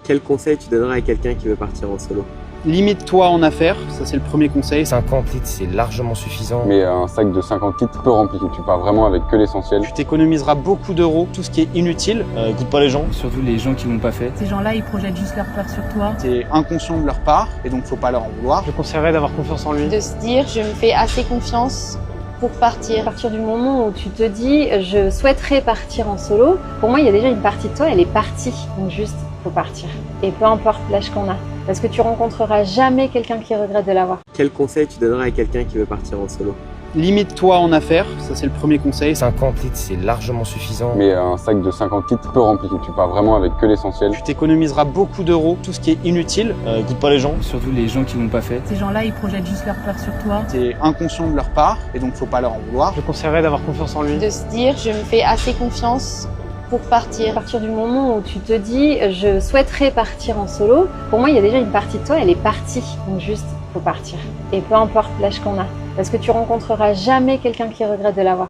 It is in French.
Quel conseil tu donnerais à quelqu'un qui veut partir en solo? Limite-toi en affaires, ça c'est le premier conseil. 50 litres, c'est largement suffisant. Mais un sac de 50 litres peu rempli, tu pars vraiment avec que l'essentiel. Tu t'économiseras beaucoup d'euros, tout ce qui est inutile. Écoute pas les gens. Surtout les gens qui l'ont pas fait. Ces gens-là, ils projettent juste leur peur sur toi. C'est inconscient de leur part et donc faut pas leur en vouloir. Je conseillerais d'avoir confiance en lui. De se dire, je me fais assez confiance pour partir. À partir du moment où tu te dis, je souhaiterais partir en solo, pour moi, il y a déjà une partie de toi, elle est partie. Donc juste, faut partir. Et peu importe l'âge qu'on a. Parce que tu rencontreras jamais quelqu'un qui regrette de l'avoir. Quel conseil tu donnerais à quelqu'un qui veut partir en solo? Limite-toi en affaires, ça c'est le premier conseil. 50 litres, c'est largement suffisant. Mais un sac de 50 litres peu rempli, tu pars vraiment avec que l'essentiel. Tu t'économiseras beaucoup d'euros, tout ce qui est inutile. Écoute pas les gens. Surtout les gens qui l'ont pas fait. Ces gens-là, ils projettent juste leur peur sur toi. C'est inconscient de leur part et donc faut pas leur en vouloir. Je conseillerais d'avoir confiance en lui. De se dire, je me fais assez confiance pour partir. À partir du moment où tu te dis, je souhaiterais partir en solo, pour moi, il y a déjà une partie de toi, elle est partie. Donc juste, faut partir. Et peu importe l'âge qu'on a. Parce que tu rencontreras jamais quelqu'un qui regrette de l'avoir.